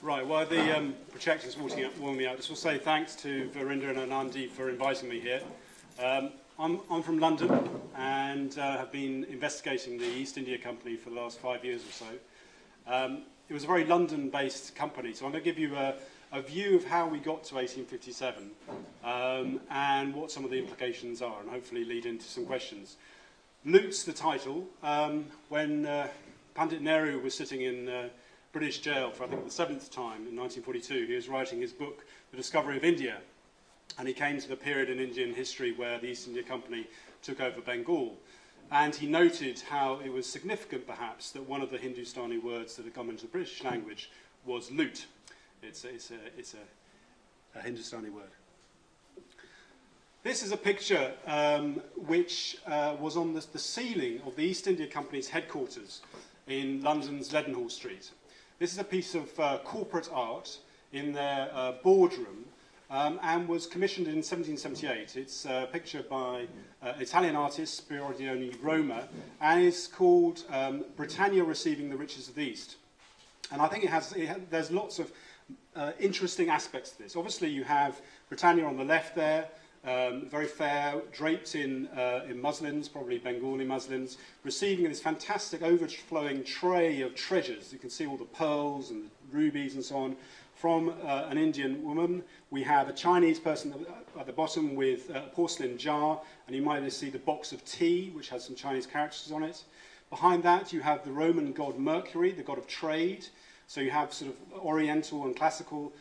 Right, well, the projector's warming me out. Just will say thanks to Verinda and Anandi for inviting me here. I'm from London and have been investigating the East India Company for the last 5 years or so. It was a very London-based company, so I'm going to give you a view of how we got to 1857 and what some of the implications are, and hopefully lead into some questions. Loot's the title. When Pandit Nehru was sitting in British jail for, I think, the 7th time in 1942, he was writing his book, The Discovery of India, and he came to the period in Indian history where the East India Company took over Bengal. And he noted how it was significant, perhaps, that one of the Hindustani words that had come into the British language was loot. It's a Hindustani word. This is a picture which was on the ceiling of the East India Company's headquarters in London's Leadenhall Street. This is a piece of corporate art in their boardroom and was commissioned in 1778. It's a picture by Italian artist Spiridione Roma and is called Britannia Receiving the Riches of the East. And I think there's lots of interesting aspects to this. Obviously, you have Britannia on the left there, very fair, draped in muslins, probably Bengali muslins, receiving this fantastic overflowing tray of treasures. You can see all the pearls and the rubies and so on from an Indian woman. We have a Chinese person at the bottom with a porcelain jar, and you might see the box of tea, which has some Chinese characters on it. Behind that, you have the Roman god Mercury, the god of trade. So you have sort of Oriental and classical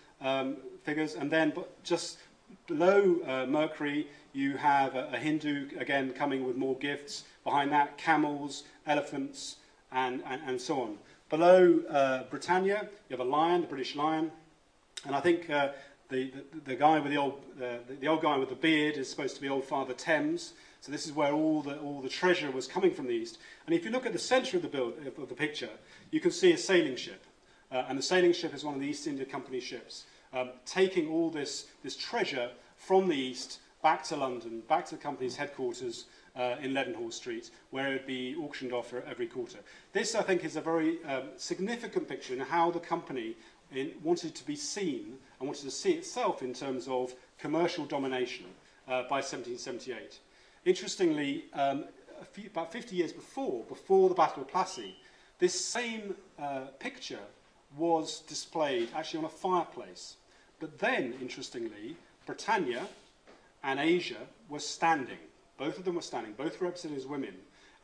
figures, and then just below Mercury, you have a Hindu, again, coming with more gifts. Behind that, camels, elephants, and so on. Below Britannia, you have a lion, the British lion. And I think the guy with the old guy with the beard is supposed to be Old Father Thames. So this is where all the treasure was coming from the east. And if you look at the centre of the picture, you can see a sailing ship. And the sailing ship is one of the East India Company ships, taking all this treasure from the east back to London, back to the company's headquarters in Leadenhall Street, where it would be auctioned off every quarter. This, I think, is a very significant picture in how the company wanted to be seen and wanted to see itself in terms of commercial domination by 1778. Interestingly, about 50 years before the Battle of Plassey, this same picture was displayed actually on a fireplace. But then, interestingly, Britannia and Asia were standing. Both of them were standing, both represented as women,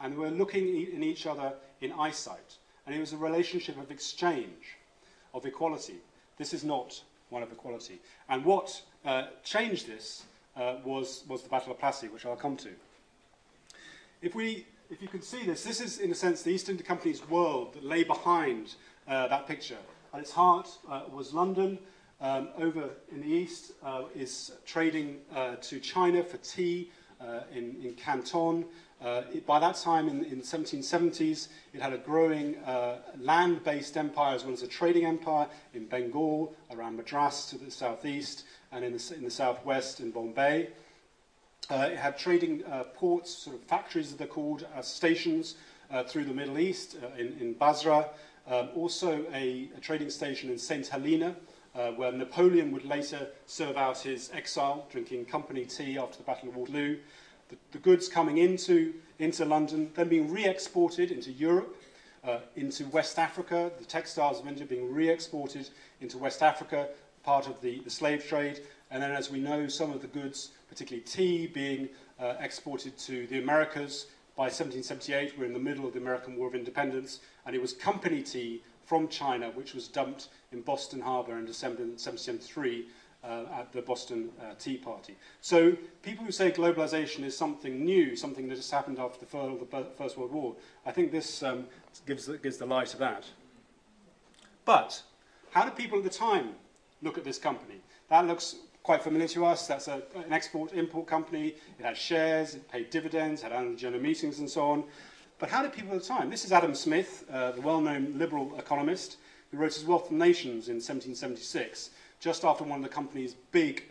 and they were looking in each other in eyesight. And it was a relationship of exchange, of equality. This is not one of equality. And what changed this was the Battle of Plassey, which I'll come to. If you can see this is, in a sense, the East India Company's world that lay behind that picture. At its heart was London. Over in the east is trading to China for tea in Canton. By that time, in the 1770s, it had a growing land-based empire as well as a trading empire in Bengal, around Madras to the southeast, and in the southwest in Bombay. It had trading ports, sort of factories as they're called, stations through the Middle East, in Basra. Also a trading station in St. Helena, where Napoleon would later serve out his exile, drinking company tea after the Battle of Waterloo. The goods coming into London, then being re-exported into Europe, into West Africa, the textiles of India being re-exported into West Africa, part of the slave trade. And then, as we know, some of the goods, particularly tea, being exported to the Americas. By 1778, we're in the middle of the American War of Independence, and it was company tea from China, which was dumped in Boston Harbor in December 1773 at the Boston Tea Party. So people who say globalization is something new, something that just happened after the fall of the First World War, I think this gives the lie to that. But how did people at the time look at this company? That looks quite familiar to us. That's an export-import company. It had shares, it paid dividends, had annual general meetings and so on. But how did people at the time? This is Adam Smith, the well-known liberal economist, who wrote his Wealth of Nations in 1776, just after one of the company's big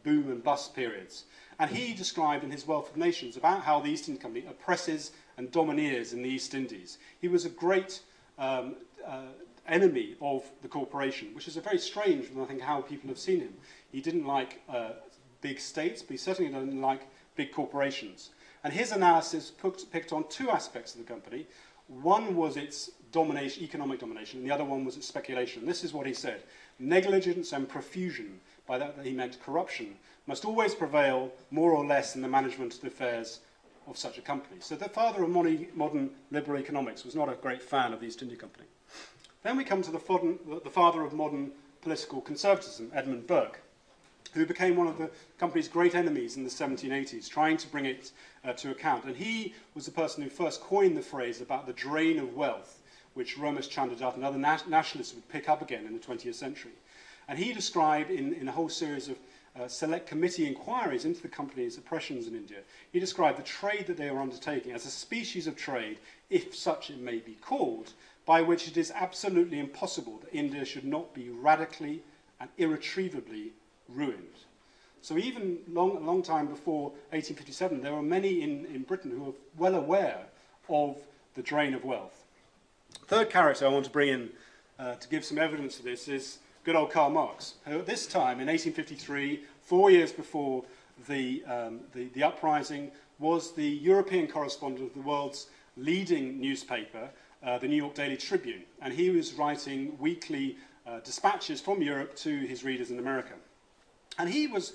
boom and bust periods. And he described in his Wealth of Nations about how the East India Company oppresses and domineers in the East Indies. He was a great enemy of the corporation, which is a very strange, I think, how people have seen him. He didn't like big states, but he certainly didn't like big corporations. And his analysis picked on two aspects of the company. One was its domination, economic domination, and the other one was its speculation. This is what he said: negligence and profusion, by that he meant corruption, must always prevail more or less in the management of the affairs of such a company. So the father of modern liberal economics was not a great fan of the East India Company. Then we come to the father of modern political conservatism, Edmund Burke, who became one of the company's great enemies in the 1780s, trying to bring it to account. And he was the person who first coined the phrase about the drain of wealth, which Ramesh Chandra Dutt and other nationalists would pick up again in the 20th century. And he described, in a whole series of select committee inquiries into the company's oppressions in India, he described the trade that they were undertaking as a species of trade, if such it may be called, by which it is absolutely impossible that India should not be radically and irretrievably ruined. So even a long time before 1857, there were many in Britain who were well aware of the drain of wealth. Third character I want to bring in to give some evidence of this is good old Karl Marx, who at this time, in 1853, 4 years before the uprising, was the European correspondent of the world's leading newspaper, the New York Daily Tribune. And he was writing weekly dispatches from Europe to his readers in America. And he was,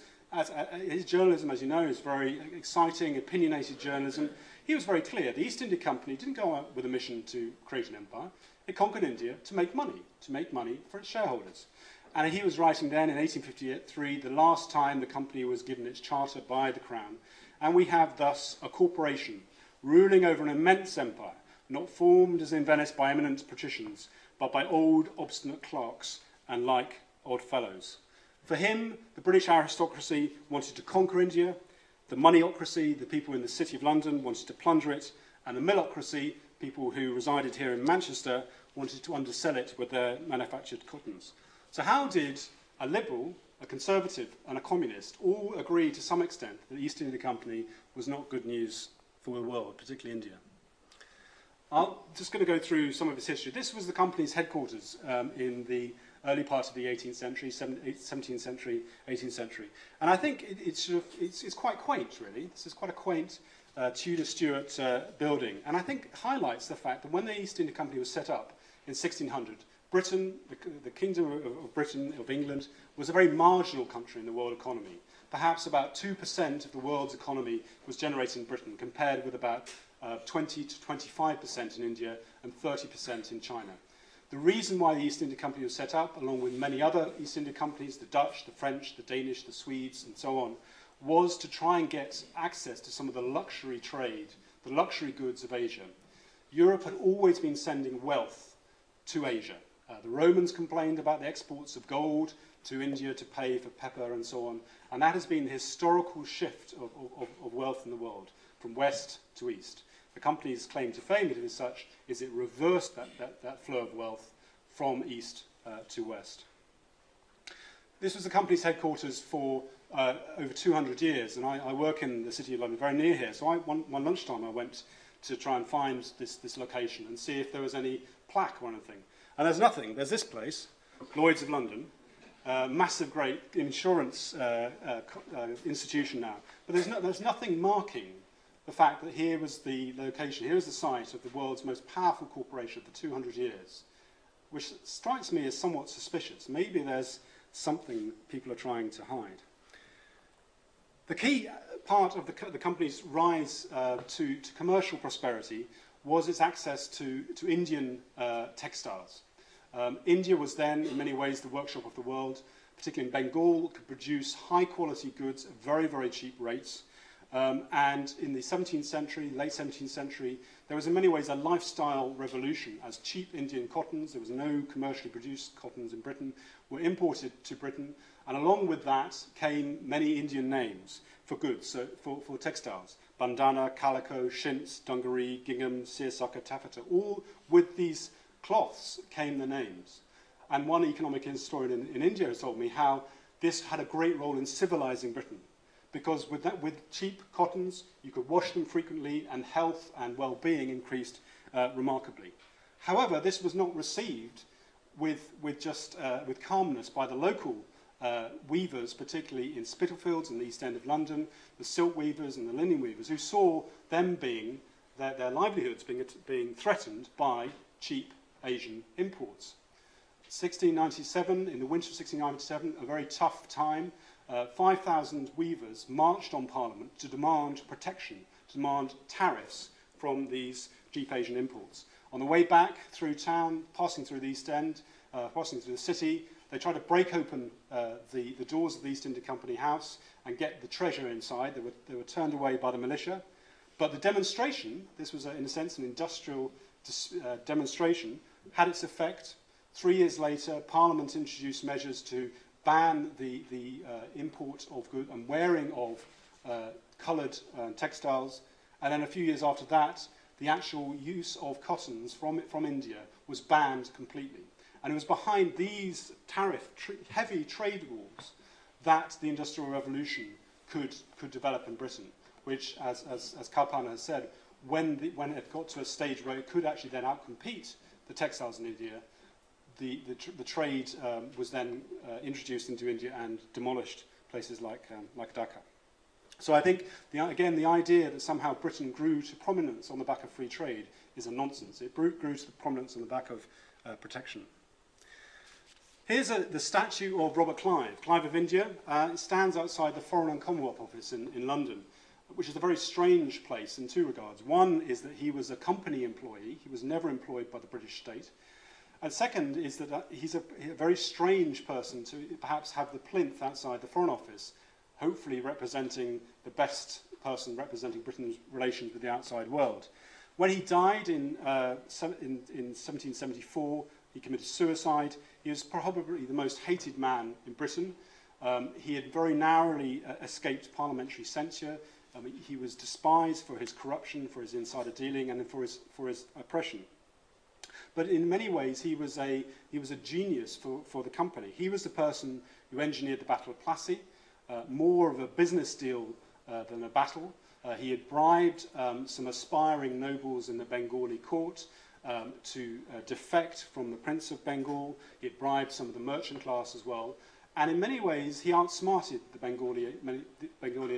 his journalism, as you know, is very exciting, opinionated journalism. He was very clear. The East India Company didn't go out with a mission to create an empire. It conquered India to make money for its shareholders. And he was writing then in 1853, the last time the company was given its charter by the Crown. And we have thus a corporation ruling over an immense empire, not formed as in Venice by eminent patricians, but by old obstinate clerks and like odd fellows. For him, the British aristocracy wanted to conquer India, the moneyocracy, the people in the City of London, wanted to plunder it, and the millocracy, people who resided here in Manchester, wanted to undersell it with their manufactured cottons. So how did a liberal, a conservative, and a communist all agree to some extent that the East India Company was not good news for the world, particularly India? I'm just going to go through some of its history. This was the company's headquarters in the early part of the 18th century, 17th century, 18th century. And I think it's quite quaint, really. This is quite a quaint Tudor-Stuart building. And I think highlights the fact that when the East India Company was set up in 1600, Britain, the Kingdom of Britain, of England, was a very marginal country in the world economy. Perhaps about 2% of the world's economy was generated in Britain, compared with about 20 to 25% in India and 30% in China. The reason why the East India Company was set up, along with many other East India companies, the Dutch, the French, the Danish, the Swedes, and so on, was to try and get access to some of the luxury trade, the luxury goods of Asia. Europe had always been sending wealth to Asia. The Romans complained about the exports of gold to India to pay for pepper and so on, and that has been the historical shift of wealth in the world, from west to east. The company's claim to fame, if it is such, is it reversed that flow of wealth from east to west. This was the company's headquarters for over 200 years, and I work in the City of London, very near here, so one lunchtime I went to try and find this location and see if there was any plaque or anything. And there's nothing. There's this place, Lloyd's of London, massive, great insurance institution now, but there's nothing marking the fact that here was the location, here was the site of the world's most powerful corporation for 200 years, which strikes me as somewhat suspicious. Maybe there's something people are trying to hide. The key part of the company's rise to commercial prosperity was its access to Indian textiles. India was then, in many ways, the workshop of the world, particularly in Bengal, could produce high-quality goods at very, very cheap rates. And in the 17th century, late 17th century, there was in many ways a lifestyle revolution as cheap Indian cottons, there was no commercially produced cottons in Britain, were imported to Britain, and along with that came many Indian names for goods, so for textiles. Bandana, calico, chintz, dungaree, gingham, seersucker, taffeta, all with these cloths came the names. And one economic historian in India has told me how this had a great role in civilizing Britain. Because with cheap cottons, you could wash them frequently, and health and well-being increased remarkably. However, this was not received with calmness by the local weavers, particularly in Spitalfields in the East End of London, the silk weavers and the linen weavers, who saw them being their livelihoods being threatened by cheap Asian imports. 1697, in the winter of 1697, a very tough time. 5,000 weavers marched on Parliament to demand protection, to demand tariffs from these cheap Asian imports. On the way back through town, passing through the East End, passing through the city, they tried to break open the doors of the East India Company House and get the treasure inside. They were turned away by the militia. But the demonstration, this was in a sense an industrial demonstration, had its effect. 3 years later, Parliament introduced measures to ban the import of goods and wearing of coloured textiles. And then a few years after that, the actual use of cottons from India was banned completely. And it was behind these heavy trade wars that the Industrial Revolution could develop in Britain, which, as Kalpana has said, when it got to a stage where it could actually then outcompete the textiles in India, the trade was then introduced into India and demolished places like Dhaka. So I think, again, the idea that somehow Britain grew to prominence on the back of free trade is a nonsense. It grew to the prominence on the back of protection. Here's the statue of Robert Clive, Clive of India. It stands outside the Foreign and Commonwealth Office in London, which is a very strange place in two regards. One is that he was a company employee. He was never employed by the British state. And second is that he's a very strange person to perhaps have the plinth outside the Foreign Office, hopefully representing the best person representing Britain's relations with the outside world. When he died in 1774, he committed suicide. He was probably the most hated man in Britain. He had very narrowly escaped parliamentary censure. He was despised for his corruption, for his insider dealing, and for his oppression. But in many ways, he was a genius for the company. He was the person who engineered the Battle of Plassey, more of a business deal than a battle. He had bribed some aspiring nobles in the Bengali court to defect from the Prince of Bengal. He had bribed some of the merchant class as well. And in many ways, he outsmarted the Bengali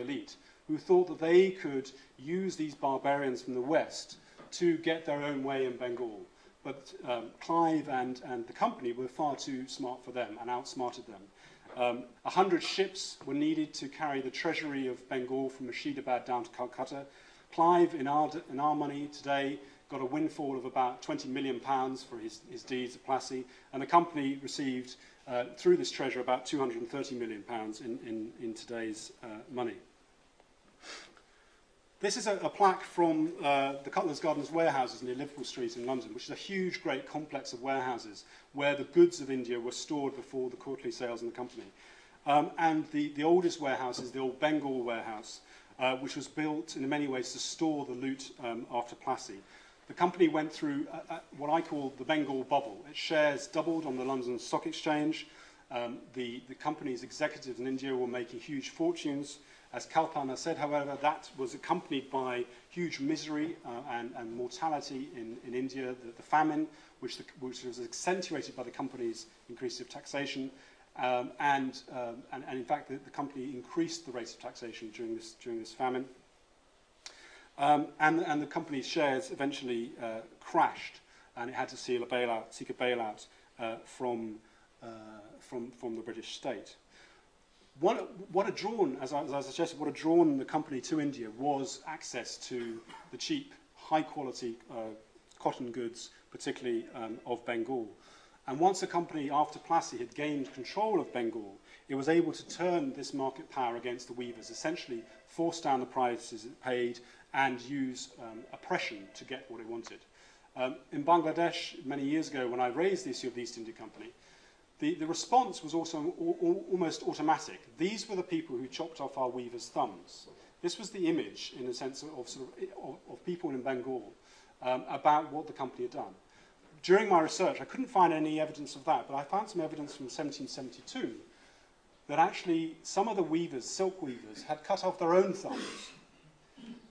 elite, who thought that they could use these barbarians from the West to get their own way in Bengal. But Clive and the company were far too smart for them and outsmarted them. 100 ships were needed to carry the treasury of Bengal from Murshidabad down to Calcutta. Clive, in our money today, got a windfall of about £20 million for his deeds at Plassey, and the company received, through this treasure, about £230 million in today's money. This is a plaque from the Cutler's Gardens warehouses near Liverpool Street in London, which is a huge, great complex of warehouses where the goods of India were stored before the quarterly sales in the company. And the oldest warehouse is the old Bengal warehouse, which was built in many ways to store the loot after Plassey. The company went through what I call the Bengal bubble. Its shares doubled on the London Stock Exchange. The company's executives in India were making huge fortunes. As Kalpana said, however, that was accompanied by huge misery and mortality in India, the famine, which was accentuated by the company's increase of taxation. And in fact, the company increased the rate of taxation during this famine. And the company's shares eventually crashed, and it had to seek a bailout from the British state. What had drawn, as I suggested, what had drawn the company to India was access to the cheap, high-quality cotton goods, particularly of Bengal. And once the company, after Plassey, had gained control of Bengal, it was able to turn this market power against the weavers, essentially force down the prices it paid and use oppression to get what it wanted. In Bangladesh, many years ago, when I raised the issue of the East India Company, the response was also almost automatic. These were the people who chopped off our weavers' thumbs. This was the image, in a sense, of people in Bengal about what the company had done. During my research, I couldn't find any evidence of that, but I found some evidence from 1772 that actually some of the weavers, silk weavers, had cut off their own thumbs.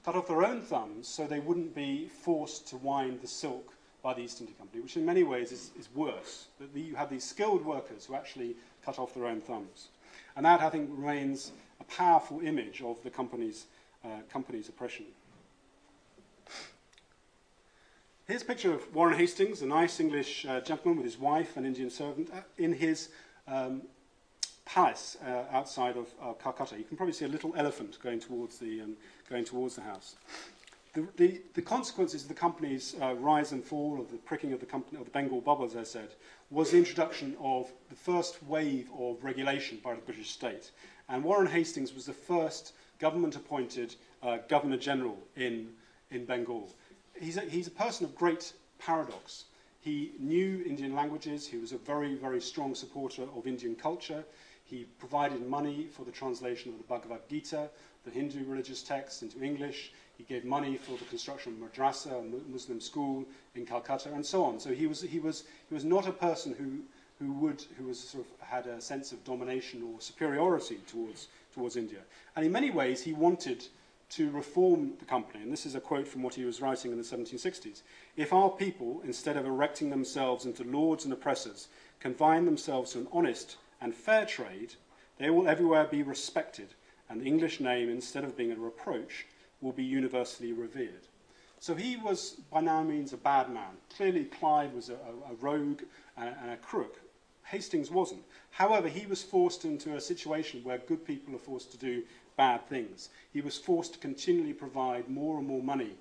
Cut off their own thumbs so they wouldn't be forced to wind the silk by the East India Company, which in many ways is worse. That you have these skilled workers who actually cut off their own thumbs. And that, I think, remains a powerful image of the company's oppression. Here's a picture of Warren Hastings, a nice English gentleman with his wife and Indian servant, in his palace outside of Calcutta. You can probably see a little elephant going towards the house. The consequences of the company's rise and fall, of the pricking of the Bengal bubble, as I said, was the introduction of the first wave of regulation by the British state. And Warren Hastings was the first government-appointed Governor-General in Bengal. He's a person of great paradox. He knew Indian languages. He was a very, very strong supporter of Indian culture. He provided money for the translation of the Bhagavad Gita, the Hindu religious texts, into English. He gave money for the construction of madrasa, a Muslim school in Calcutta, and so on. So he was not a person who had a sense of domination or superiority towards India. And in many ways, he wanted to reform the company. And this is a quote from what he was writing in the 1760s. If our people, instead of erecting themselves into lords and oppressors, confine themselves to an honest and fair trade, they will everywhere be respected, and the English name, instead of being a reproach, will be universally revered. So he was by no means a bad man. Clearly Clive was a rogue and a crook. Hastings wasn't. However, he was forced into a situation where good people are forced to do bad things. He was forced to continually provide more and more money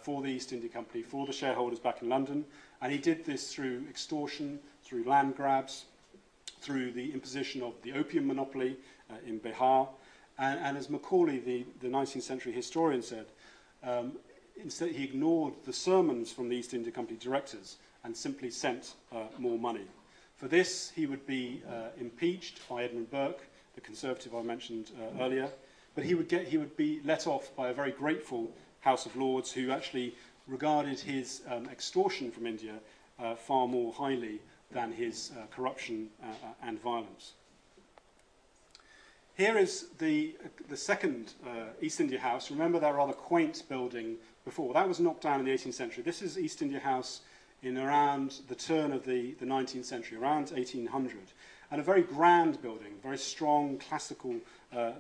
for the East India Company, for the shareholders back in London, and he did this through extortion, through land grabs, through the imposition of the opium monopoly in Bihar, and as Macaulay, the 19th century historian, said, instead he ignored the sermons from the East India Company directors and simply sent more money. For this, he would be impeached by Edmund Burke, the Conservative I mentioned earlier, but he would be let off by a very grateful House of Lords who actually regarded his extortion from India far more highly than his corruption and violence. Here is the second East India House. Remember that rather quaint building before. That was knocked down in the 18th century. This is East India House in around the turn of the 19th century, around 1800. And a very grand building, very strong classical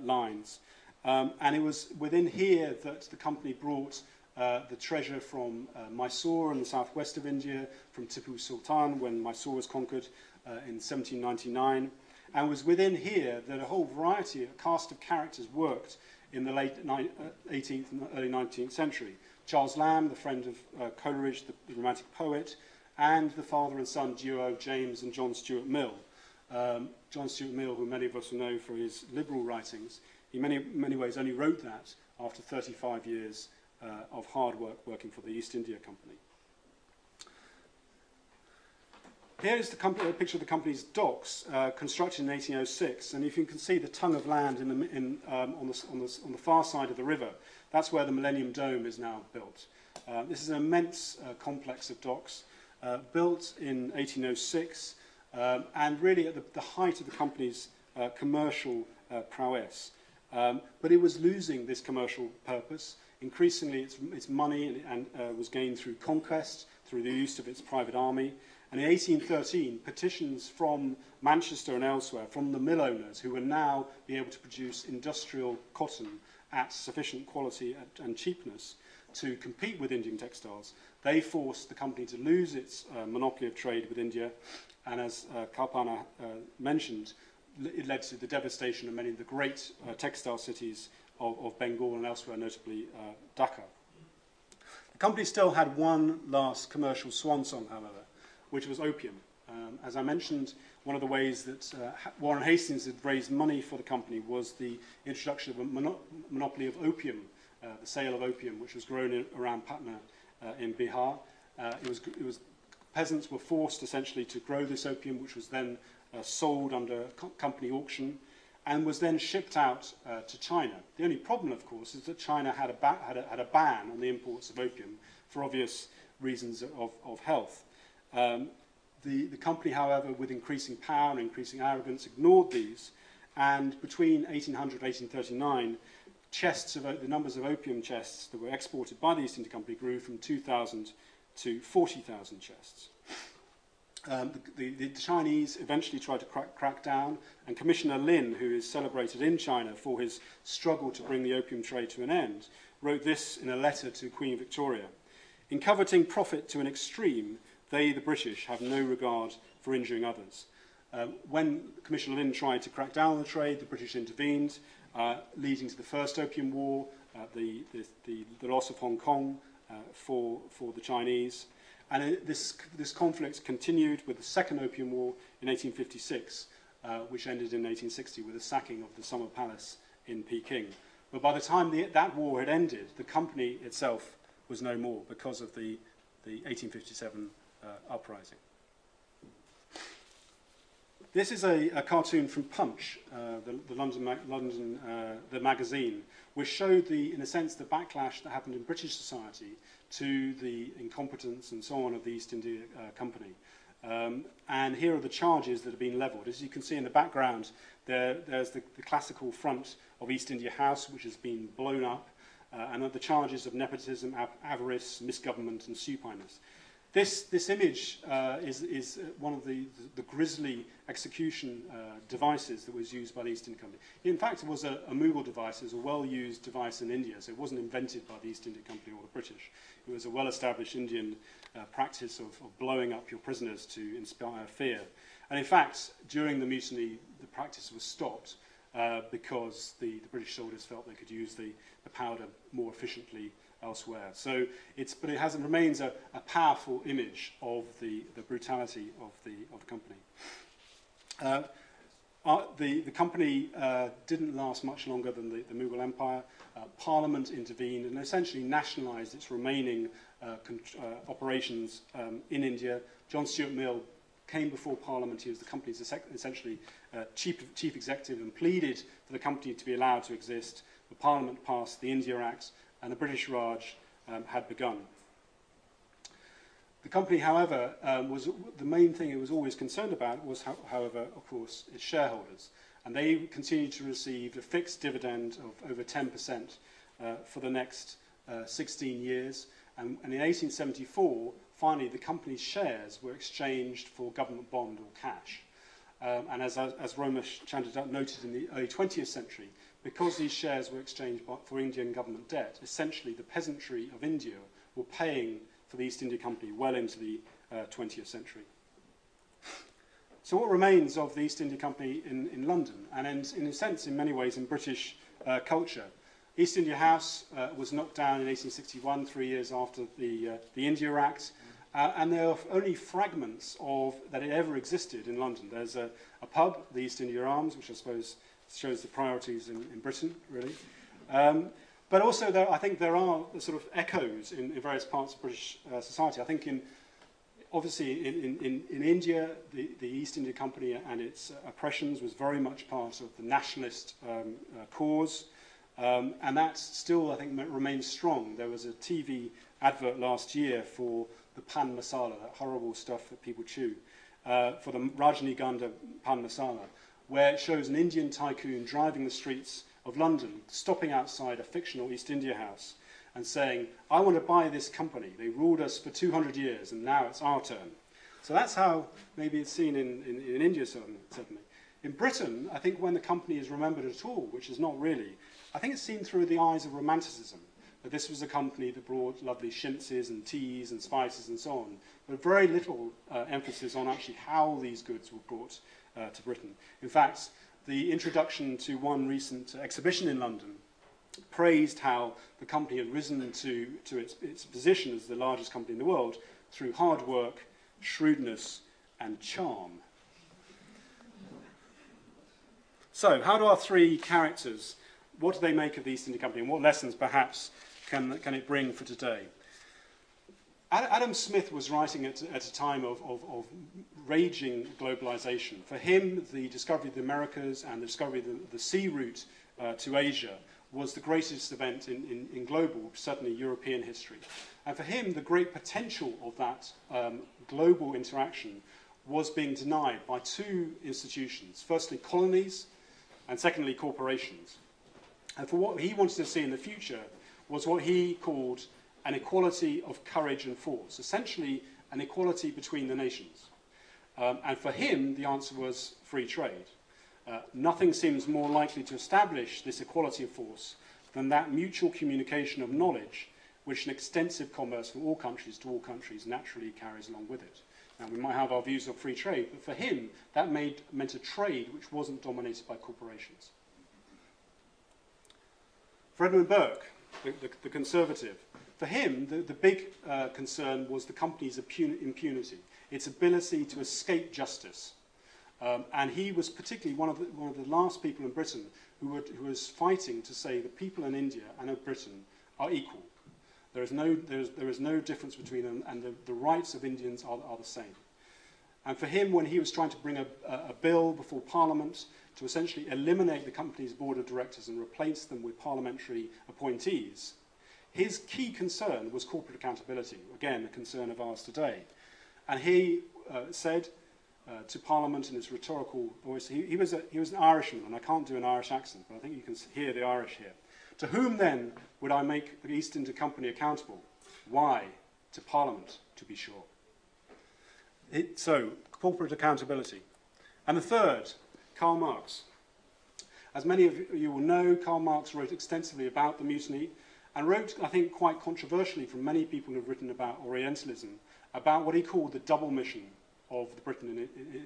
lines. And it was within here that the company brought the treasure from Mysore in the southwest of India, from Tipu Sultan when Mysore was conquered in 1799. And it was within here that a whole variety, a cast of characters worked in the late 18th and early 19th century. Charles Lamb, the friend of Coleridge, the Romantic poet, and the father and son duo James and John Stuart Mill. John Stuart Mill, who many of us will know for his liberal writings, in many ways only wrote that after 35 years of hard work working for the East India Company. Here is a picture of the company's docks, constructed in 1806, and if you can see the tongue of land on the far side of the river, that's where the Millennium Dome is now built. This is an immense complex of docks, built in 1806, and really at the height of the company's commercial prowess. But it was losing this commercial purpose. Increasingly, its money was gained through conquest, through the use of its private army. And in 1813, petitions from Manchester and elsewhere, from the mill owners, who would now be able to produce industrial cotton at sufficient quality and cheapness to compete with Indian textiles, they forced the company to lose its monopoly of trade with India. And as Kalpana mentioned, it led to the devastation of many of the great textile cities of Bengal and elsewhere, notably Dhaka. The company still had one last commercial swan song, however, which was opium. As I mentioned, one of the ways that Warren Hastings had raised money for the company was the introduction of a monopoly of opium, the sale of opium, which was grown around Patna in Bihar. Peasants were forced essentially to grow this opium, which was then sold under company auction, and was then shipped out to China. The only problem, of course, is that China had a ban on the imports of opium for obvious reasons of health. The company, however, with increasing power and increasing arrogance, ignored these, and between 1800 and 1839, the numbers of opium chests that were exported by the East India Company grew from 2,000 to 40,000 chests. The Chinese eventually tried to crack down, and Commissioner Lin, who is celebrated in China for his struggle to bring the opium trade to an end, wrote this in a letter to Queen Victoria. In coveting profit to an extreme, they, the British, have no regard for injuring others. When Commissioner Lin tried to crack down on the trade, the British intervened, leading to the First Opium War, the loss of Hong Kong for the Chinese. And this conflict continued with the Second Opium War in 1856, which ended in 1860 with the sacking of the Summer Palace in Peking. But by the time that war had ended, the company itself was no more because of the 1857 uprising. This is a cartoon from Punch, the London the magazine, which showed in a sense, the backlash that happened in British society to the incompetence and so on of the East India Company. And here are the charges that have been levelled. As you can see in the background, there's the classical front of East India House, which has been blown up, and the charges of nepotism, avarice, misgovernment, and supineness. This image is one of the grisly execution devices that was used by the East India Company. In fact, it was a Mughal device. It was a well-used device in India, so it wasn't invented by the East India Company or the British. It was a well-established Indian practice of blowing up your prisoners to inspire fear. And in fact, during the mutiny, the practice was stopped because the British soldiers felt they could use the powder more efficiently elsewhere. So but it remains a powerful image of the brutality of the company. The company didn't last much longer than the Mughal Empire. Parliament intervened and essentially nationalised its remaining operations in India. John Stuart Mill came before Parliament. He was the company's essentially chief executive and pleaded for the company to be allowed to exist. The Parliament passed the India Act, and the British Raj had begun. The company, however, was the main thing it was always concerned about was, however, of course, its shareholders. And they continued to receive a fixed dividend of over 10% for the next 16 years. And in 1874, finally, the company's shares were exchanged for government bond or cash. And as Romesh Chandra noted in the early 20th century, because these shares were exchanged for Indian government debt, essentially the peasantry of India were paying for the East India Company well into the 20th century. So what remains of the East India Company in London, and in a sense, in many ways, in British culture? East India House was knocked down in 1861, 3 years after the India Act, and there are only fragments of that it ever existed in London. There's a pub, the East India Arms, which I suppose shows the priorities in Britain, really. But also, I think there are sort of echoes in various parts of British society. I think obviously in India, the East India Company and its oppressions was very much part of the nationalist cause. And that still, I think, remains strong. There was a TV advert last year for the pan masala, that horrible stuff that people chew, for the Rajnigandha pan masala, where it shows an Indian tycoon driving the streets of London, stopping outside a fictional East India House and saying, I want to buy this company. They ruled us for 200 years and now it's our turn. So that's how maybe it's seen in India, certainly. In Britain, I think when the company is remembered at all, which is not really, I think it's seen through the eyes of romanticism. That this was a company that brought lovely chintzes and teas and spices and so on, but very little emphasis on actually how these goods were brought to Britain. In fact, the introduction to one recent exhibition in London praised how the company had risen to its position as the largest company in the world through hard work, shrewdness, and charm. So, how do our three characters, what do they make of the East India Company, and what lessons, perhaps, can it bring for today? Adam Smith was writing at a time of raging globalization. For him, the discovery of the Americas and the discovery of the sea route to Asia was the greatest event in global, certainly European history. And for him, the great potential of that global interaction was being denied by two institutions. Firstly, colonies, and secondly, corporations. And for what he wanted to see in the future was what he called an equality of courage and force, essentially an equality between the nations. And for him, the answer was free trade. Nothing seems more likely to establish this equality of force than that mutual communication of knowledge which an extensive commerce from all countries to all countries naturally carries along with it. Now, we might have our views of free trade, but for him, that meant a trade which wasn't dominated by corporations. For Edmund Burke, the conservative, for him, the big concern was the company's impunity, its ability to escape justice. And he was particularly one of the last people in Britain who was fighting to say that people in India and in Britain are equal. There is no difference between them, and the rights of Indians are the same. And for him, when he was trying to bring a bill before Parliament to essentially eliminate the company's board of directors and replace them with parliamentary appointees, his key concern was corporate accountability, again, a concern of ours today. And he said to Parliament in his rhetorical voice, he was an Irishman, and I can't do an Irish accent, but I think you can hear the Irish here. To whom then would I make the East India Company accountable? Why? To Parliament, to be sure. So, corporate accountability. And the third, Karl Marx. As many of you will know, Karl Marx wrote extensively about the mutiny, and wrote, I think, quite controversially from many people who have written about Orientalism, about what he called the double mission of the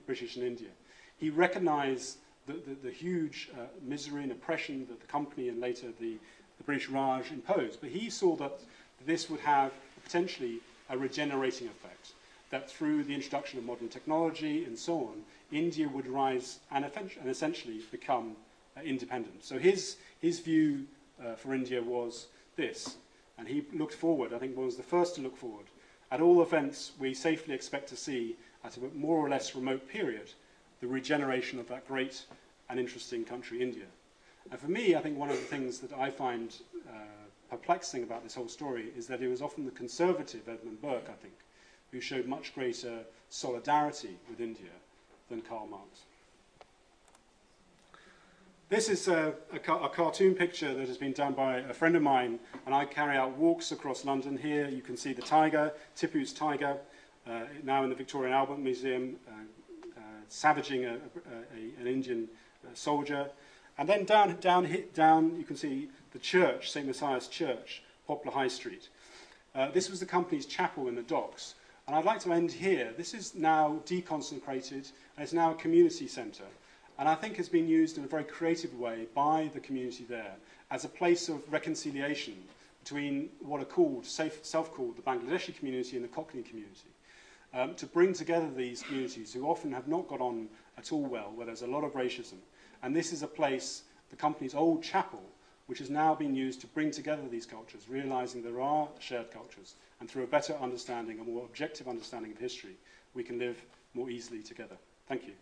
British and India. He recognised the huge misery and oppression that the company and later the British Raj imposed. But he saw that this would have potentially a regenerating effect, that through the introduction of modern technology and so on, India would rise and essentially become independent. So his view for India was this, and he looked forward, I think was the first to look forward. At all events, we safely expect to see, at a more or less remote period, the regeneration of that great and interesting country, India. And for me, I think one of the things that I find perplexing about this whole story is that it was often the conservative Edmund Burke, I think, who showed much greater solidarity with India than Karl Marx. This is a cartoon picture that has been done by a friend of mine, and I carry out walks across London. Here you can see the tiger, Tipu's tiger, now in the Victoria and Albert Museum, savaging an Indian soldier. And then down you can see the church, St. Messiah's Church, Poplar High Street. This was the company's chapel in the docks. And I'd like to end here. This is now deconsecrated, and it's now a community centre. And I think has been used in a very creative way by the community there as a place of reconciliation between what are called, self-called, the Bangladeshi community and the Cockney community. To bring together these communities who often have not got on at all well, where there's a lot of racism. And this is a place, the company's old chapel, which has now been used to bring together these cultures, realising there are shared cultures, and through a better understanding, a more objective understanding of history, we can live more easily together. Thank you.